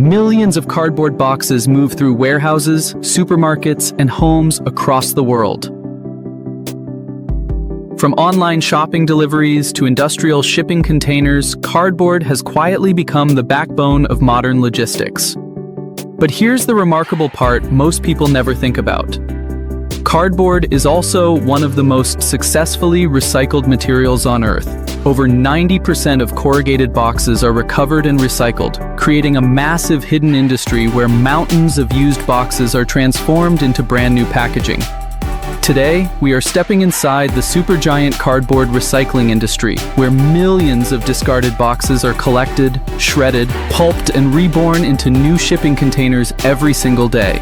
Millions of cardboard boxes move through warehouses, supermarkets, and homes across the world. From online shopping deliveries to industrial shipping containers, cardboard has quietly become the backbone of modern logistics. But here's the remarkable part most people never think about. Cardboard is also one of the most successfully recycled materials on Earth. Over 90% of corrugated boxes are recovered and recycled, creating a massive hidden industry where mountains of used boxes are transformed into brand new packaging. Today, we are stepping inside the supergiant cardboard recycling industry, where millions of discarded boxes are collected, shredded, pulped, and reborn into new shipping containers every single day.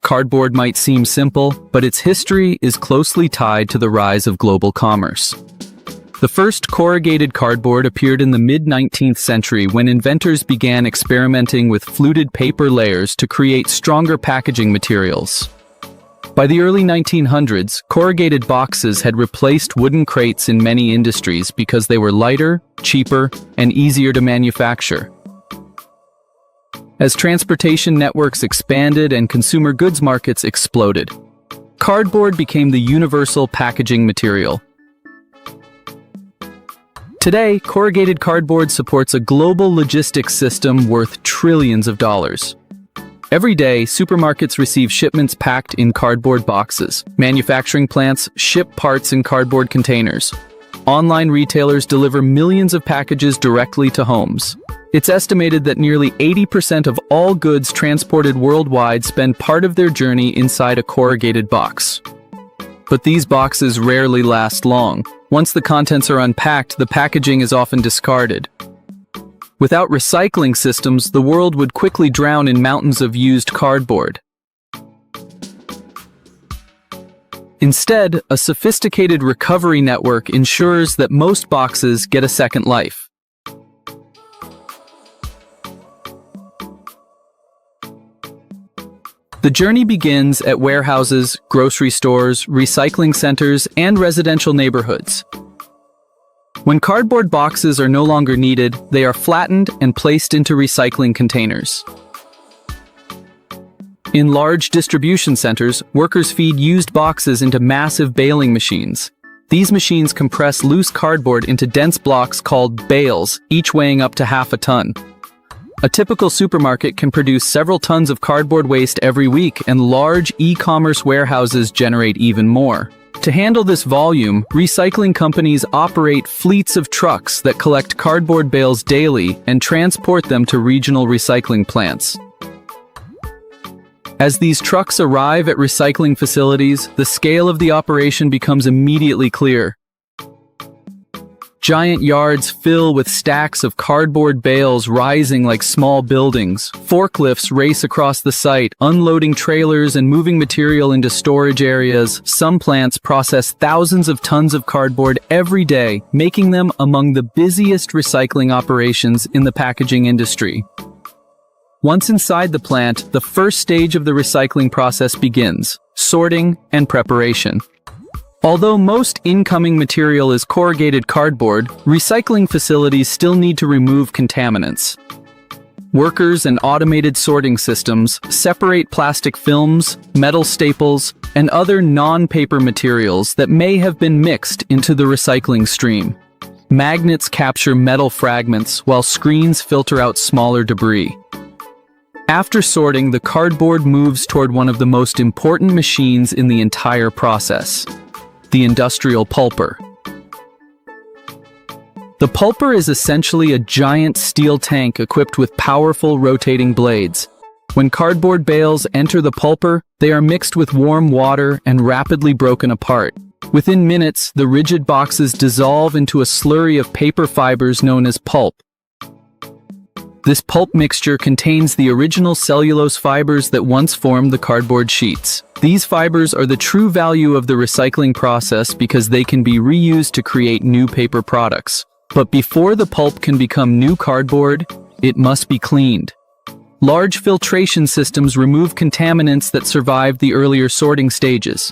Cardboard might seem simple, but its history is closely tied to the rise of global commerce. The first corrugated cardboard appeared in the mid-19th century when inventors began experimenting with fluted paper layers to create stronger packaging materials. By the early 1900s, corrugated boxes had replaced wooden crates in many industries because they were lighter, cheaper, and easier to manufacture. As transportation networks expanded and consumer goods markets exploded, cardboard became the universal packaging material. Today, corrugated cardboard supports a global logistics system worth trillions of dollars. Every day, supermarkets receive shipments packed in cardboard boxes. Manufacturing plants ship parts in cardboard containers. Online retailers deliver millions of packages directly to homes. It's estimated that nearly 80% of all goods transported worldwide spend part of their journey inside a corrugated box. But these boxes rarely last long. Once the contents are unpacked, the packaging is often discarded. Without recycling systems, the world would quickly drown in mountains of used cardboard. Instead, a sophisticated recovery network ensures that most boxes get a second life. The journey begins at warehouses, grocery stores, recycling centers, and residential neighborhoods. When cardboard boxes are no longer needed, they are flattened and placed into recycling containers. In large distribution centers, workers feed used boxes into massive baling machines. These machines compress loose cardboard into dense blocks called bales, each weighing up to half a ton. A typical supermarket can produce several tons of cardboard waste every week, and large e-commerce warehouses generate even more. To handle this volume, recycling companies operate fleets of trucks that collect cardboard bales daily and transport them to regional recycling plants. As these trucks arrive at recycling facilities, the scale of the operation becomes immediately clear. Giant yards fill with stacks of cardboard bales rising like small buildings. Forklifts race across the site, unloading trailers and moving material into storage areas. Some plants process thousands of tons of cardboard every day, making them among the busiest recycling operations in the packaging industry. Once inside the plant, the first stage of the recycling process begins: sorting and preparation. Although most incoming material is corrugated cardboard, recycling facilities still need to remove contaminants. Workers and automated sorting systems separate plastic films, metal staples, and other non-paper materials that may have been mixed into the recycling stream. Magnets capture metal fragments, while screens filter out smaller debris. After sorting, the cardboard moves toward one of the most important machines in the entire process: the industrial pulper. The pulper is essentially a giant steel tank equipped with powerful rotating blades. When cardboard bales enter the pulper, they are mixed with warm water and rapidly broken apart. Within minutes, the rigid boxes dissolve into a slurry of paper fibers known as pulp. This pulp mixture contains the original cellulose fibers that once formed the cardboard sheets. These fibers are the true value of the recycling process because they can be reused to create new paper products. But before the pulp can become new cardboard, it must be cleaned. Large filtration systems remove contaminants that survived the earlier sorting stages.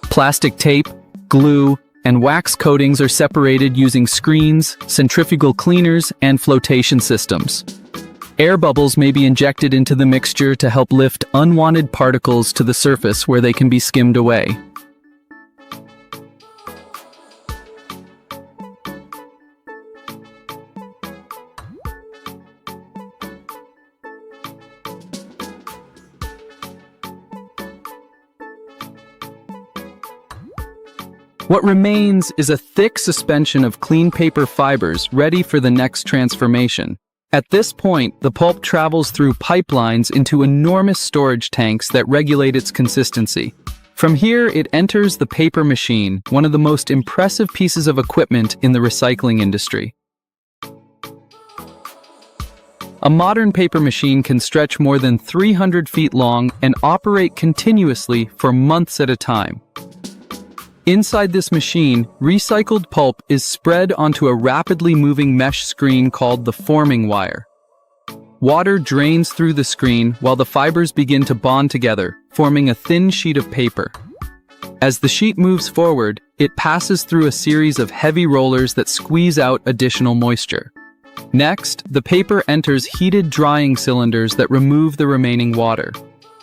Plastic tape, glue, and wax coatings are separated using screens, centrifugal cleaners, and flotation systems. Air bubbles may be injected into the mixture to help lift unwanted particles to the surface where they can be skimmed away. What remains is a thick suspension of clean paper fibers ready for the next transformation. At this point, the pulp travels through pipelines into enormous storage tanks that regulate its consistency. From here, it enters the paper machine, one of the most impressive pieces of equipment in the recycling industry. A modern paper machine can stretch more than 300 feet long and operate continuously for months at a time. Inside this machine, recycled pulp is spread onto a rapidly moving mesh screen called the forming wire. Water drains through the screen while the fibers begin to bond together, forming a thin sheet of paper. As the sheet moves forward, it passes through a series of heavy rollers that squeeze out additional moisture. Next, the paper enters heated drying cylinders that remove the remaining water.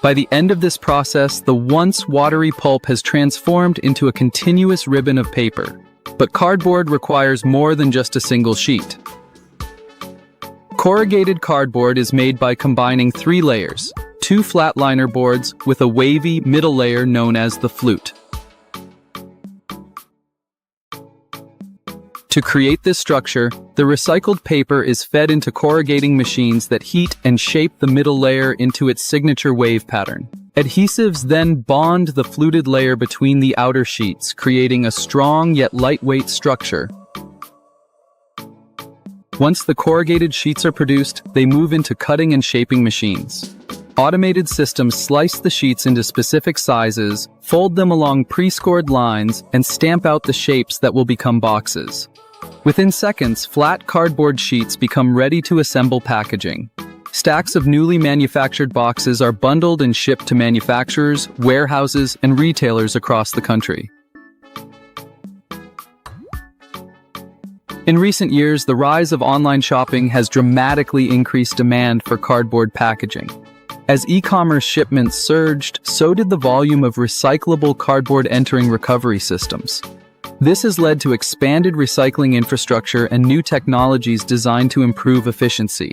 By the end of this process, the once watery pulp has transformed into a continuous ribbon of paper. But cardboard requires more than just a single sheet. Corrugated cardboard is made by combining 3 layers, 2 flatliner boards with a wavy middle layer known as the flute. To create this structure, the recycled paper is fed into corrugating machines that heat and shape the middle layer into its signature wave pattern. Adhesives then bond the fluted layer between the outer sheets, creating a strong yet lightweight structure. Once the corrugated sheets are produced, they move into cutting and shaping machines. Automated systems slice the sheets into specific sizes, fold them along pre-scored lines, and stamp out the shapes that will become boxes. Within seconds, flat cardboard sheets become ready to assemble packaging. Stacks of newly manufactured boxes are bundled and shipped to manufacturers, warehouses, and retailers across the country. In recent years, the rise of online shopping has dramatically increased demand for cardboard packaging. As e-commerce shipments surged, so did the volume of recyclable cardboard entering recovery systems. This has led to expanded recycling infrastructure and new technologies designed to improve efficiency.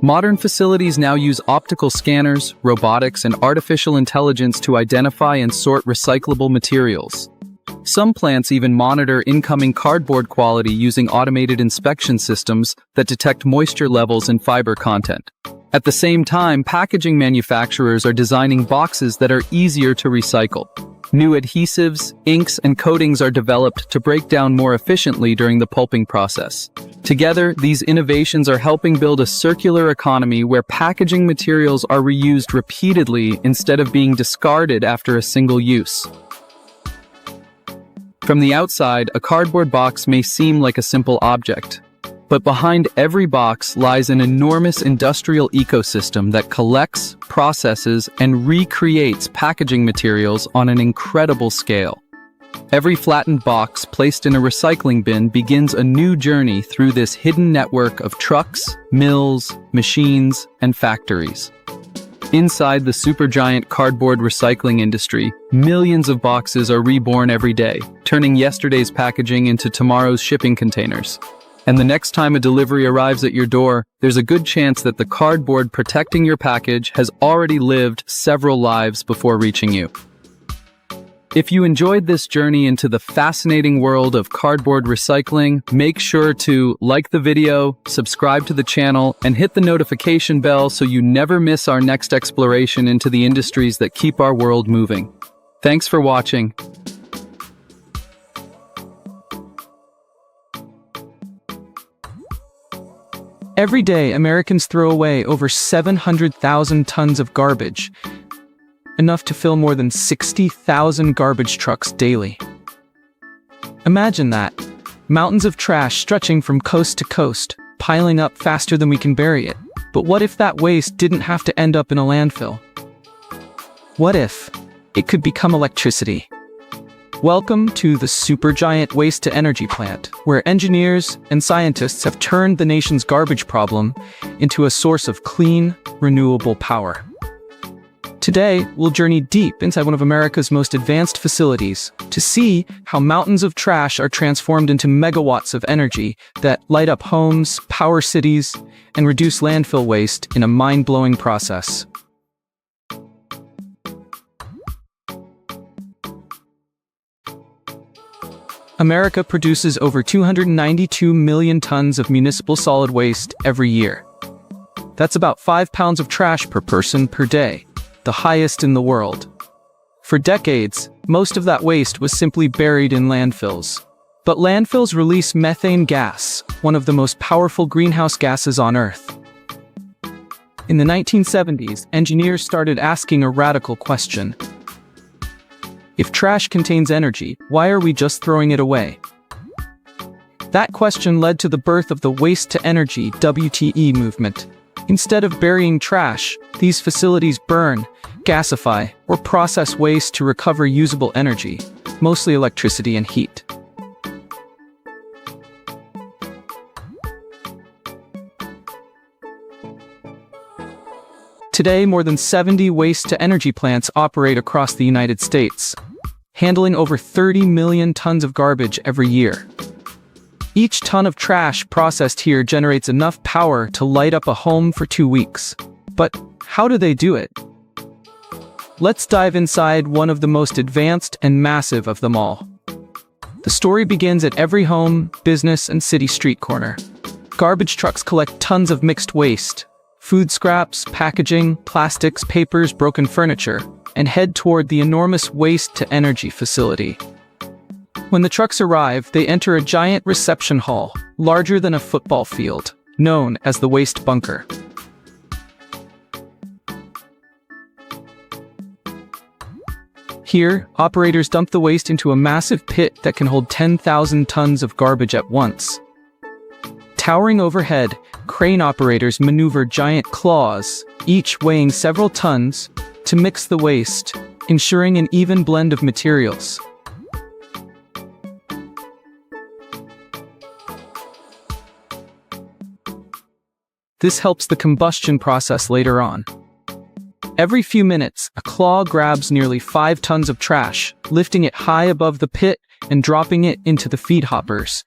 Modern facilities now use optical scanners, robotics, and artificial intelligence to identify and sort recyclable materials. Some plants even monitor incoming cardboard quality using automated inspection systems that detect moisture levels and fiber content. At the same time, packaging manufacturers are designing boxes that are easier to recycle. New adhesives, inks, and coatings are developed to break down more efficiently during the pulping process. Together, these innovations are helping build a circular economy where packaging materials are reused repeatedly instead of being discarded after a single use. From the outside, a cardboard box may seem like a simple object. But behind every box lies an enormous industrial ecosystem that collects, processes, and recreates packaging materials on an incredible scale. Every flattened box placed in a recycling bin begins a new journey through this hidden network of trucks, mills, machines, and factories. Inside the supergiant cardboard recycling industry, millions of boxes are reborn every day, turning yesterday's packaging into tomorrow's shipping containers. And the next time a delivery arrives at your door, there's a good chance that the cardboard protecting your package has already lived several lives before reaching you. If you enjoyed this journey into the fascinating world of cardboard recycling, make sure to like the video, subscribe to the channel, and hit the notification bell so you never miss our next exploration into the industries that keep our world moving. Thanks for watching. Every day, Americans throw away over 700,000 tons of garbage, enough to fill more than 60,000 garbage trucks daily. Imagine that. Mountains of trash stretching from coast to coast, piling up faster than we can bury it. But what if that waste didn't have to end up in a landfill? What if it could become electricity? Welcome to the supergiant waste-to-energy plant, where engineers and scientists have turned the nation's garbage problem into a source of clean, renewable power. Today, we'll journey deep inside one of America's most advanced facilities to see how mountains of trash are transformed into megawatts of energy that light up homes, power cities, and reduce landfill waste in a mind-blowing process. America produces over 292 million tons of municipal solid waste every year. That's about 5 pounds of trash per person per day, the highest in the world. For decades, most of that waste was simply buried in landfills. But landfills release methane gas, one of the most powerful greenhouse gases on Earth. In the 1970s, engineers started asking a radical question. If trash contains energy, why are we just throwing it away? That question led to the birth of the waste-to-energy (WTE) movement. Instead of burying trash, these facilities burn, gasify, or process waste to recover usable energy, mostly electricity and heat. Today, more than 70 waste-to-energy plants operate across the United States, handling over 30 million tons of garbage every year. Each ton of trash processed here generates enough power to light up a home for 2 weeks. But how do they do it? Let's dive inside one of the most advanced and massive of them all. The story begins at every home, business, and city street corner. Garbage trucks collect tons of mixed waste, food scraps, packaging, plastics, papers, broken furniture, and head toward the enormous waste-to-energy facility. When the trucks arrive, they enter a giant reception hall, larger than a football field, known as the waste bunker. Here, operators dump the waste into a massive pit that can hold 10,000 tons of garbage at once. Towering overhead, crane operators maneuver giant claws, each weighing several tons, to mix the waste, ensuring an even blend of materials. This helps the combustion process later on. Every few minutes, a claw grabs nearly 5 tons of trash, lifting it high above the pit and dropping it into the feed hoppers,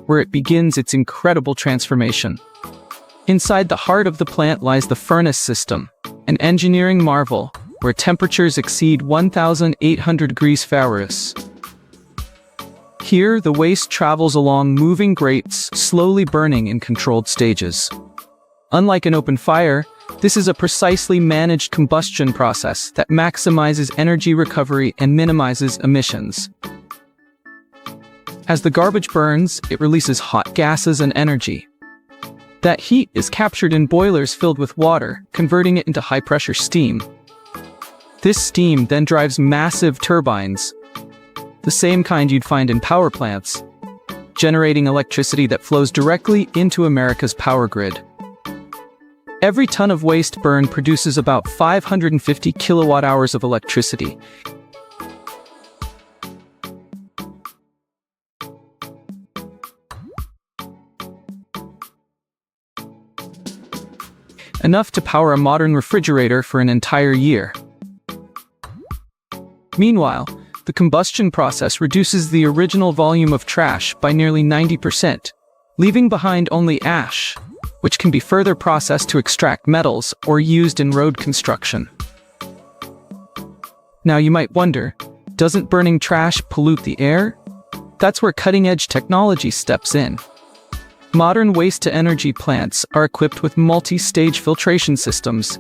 where it begins its incredible transformation. Inside the heart of the plant lies the furnace system, an engineering marvel where temperatures exceed 1,800 degrees Fahrenheit. Here, the waste travels along moving grates, slowly burning in controlled stages. Unlike an open fire, this is a precisely managed combustion process that maximizes energy recovery and minimizes emissions. As the garbage burns, it releases hot gases and energy. That heat is captured in boilers filled with water, converting it into high-pressure steam. This steam then drives massive turbines, the same kind you'd find in power plants, generating electricity that flows directly into America's power grid. Every ton of waste burned produces about 550 kilowatt-hours of electricity. Enough to power a modern refrigerator for an entire year. Meanwhile, the combustion process reduces the original volume of trash by nearly 90%, leaving behind only ash, which can be further processed to extract metals or used in road construction. Now you might wonder, doesn't burning trash pollute the air? That's where cutting-edge technology steps in. Modern waste-to-energy plants are equipped with multi-stage filtration systems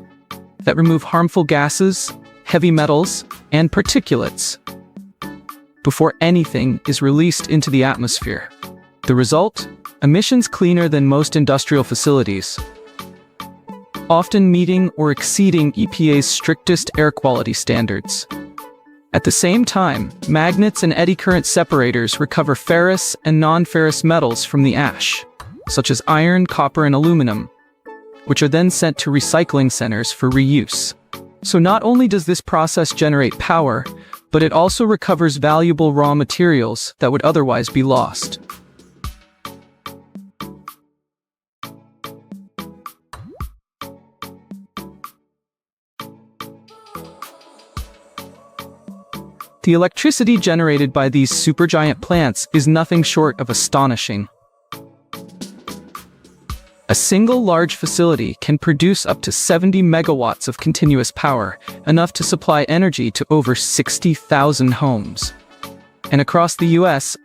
that remove harmful gases, heavy metals, and particulates before anything is released into the atmosphere. The result? Emissions cleaner than most industrial facilities, often meeting or exceeding EPA's strictest air quality standards. At the same time, magnets and eddy current separators recover ferrous and non-ferrous metals from the ash, such as iron, copper, and aluminum, which are then sent to recycling centers for reuse. So not only does this process generate power, but it also recovers valuable raw materials that would otherwise be lost. The electricity generated by these supergiant plants is nothing short of astonishing. A single large facility can produce up to 70 megawatts of continuous power, enough to supply energy to over 60,000 homes. And across the US,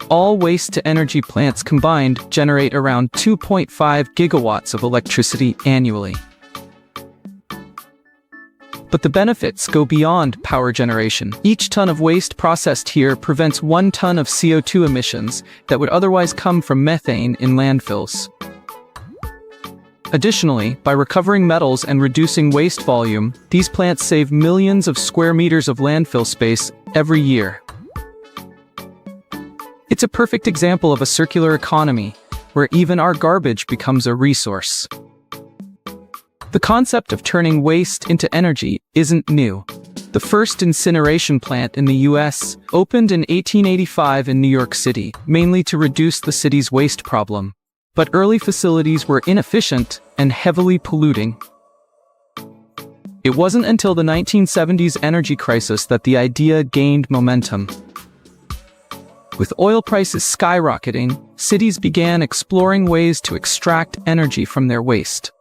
all waste-to-energy plants combined generate around 2.5 gigawatts of electricity annually. But the benefits go beyond power generation. Each ton of waste processed here prevents 1 ton of CO2 emissions that would otherwise come from methane in landfills. Additionally, by recovering metals and reducing waste volume, these plants save millions of square meters of landfill space every year. It's a perfect example of a circular economy, where even our garbage becomes a resource. The concept of turning waste into energy isn't new. The first incineration plant in the US opened in 1885 in New York City, mainly to reduce the city's waste problem. But early facilities were inefficient and heavily polluting. It wasn't until the 1970s energy crisis that the idea gained momentum. With oil prices skyrocketing, cities began exploring ways to extract energy from their waste.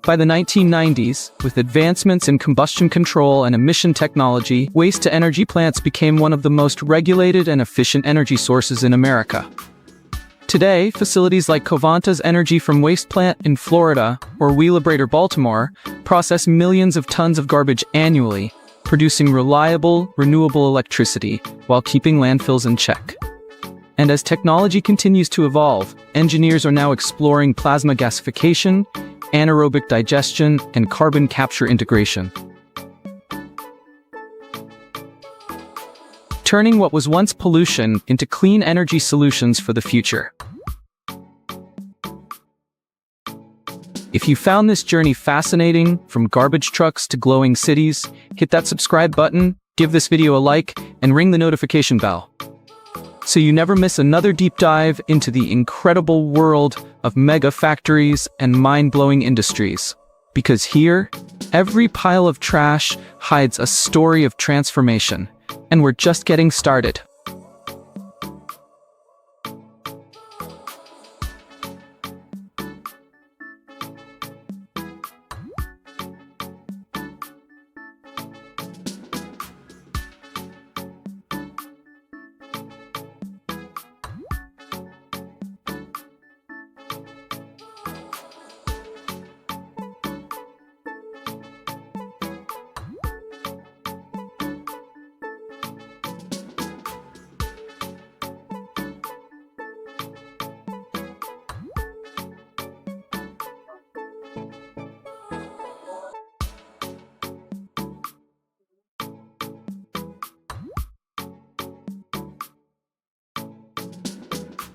By the 1990s, with advancements in combustion control and emission technology, waste-to-energy plants became one of the most regulated and efficient energy sources in America. Today, facilities like Covanta's Energy from Waste plant in Florida or Wheelabrator, Baltimore, process millions of tons of garbage annually, producing reliable, renewable electricity while keeping landfills in check. And as technology continues to evolve, engineers are now exploring plasma gasification, anaerobic digestion, and carbon capture integration. Turning what was once pollution into clean energy solutions for the future. If you found this journey fascinating, from garbage trucks to glowing cities, hit that subscribe button, give this video a like, and ring the notification bell, so you never miss another deep dive into the incredible world of mega factories and mind-blowing industries. Because here, every pile of trash hides a story of transformation, and we're just getting started.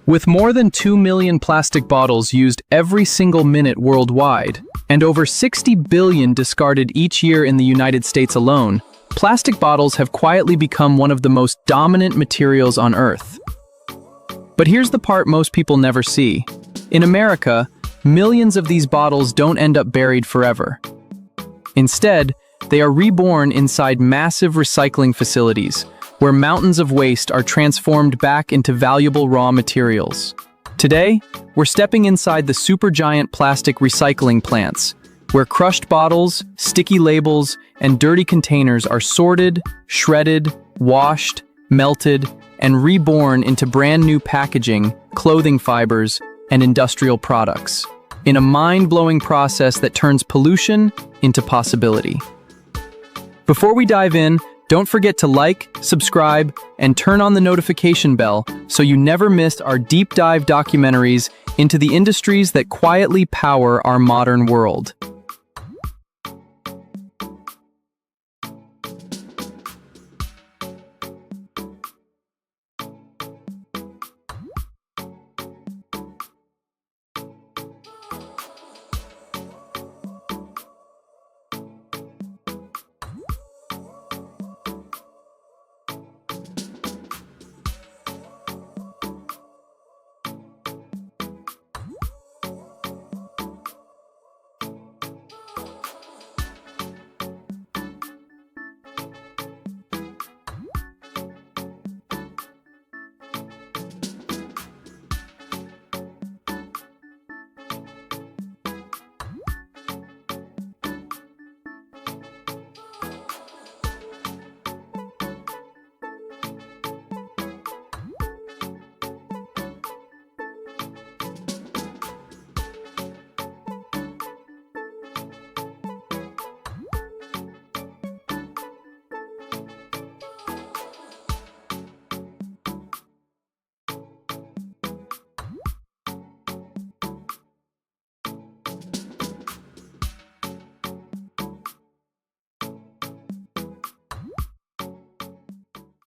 With more than 2 million plastic bottles used every single minute worldwide, and over 60 billion discarded each year in the United States alone, plastic bottles have quietly become one of the most dominant materials on Earth. But here's the part most people never see. In America, millions of these bottles don't end up buried forever. Instead, they are reborn inside massive recycling facilities, where mountains of waste are transformed back into valuable raw materials. Today, we're stepping inside the supergiant plastic recycling plants, where crushed bottles, sticky labels, and dirty containers are sorted, shredded, washed, melted, and reborn into brand new packaging, clothing fibers, and industrial products, in a mind-blowing process that turns pollution into possibility. Before we dive in, don't forget to like, subscribe, and turn on the notification bell so you never miss our deep dive documentaries into the industries that quietly power our modern world.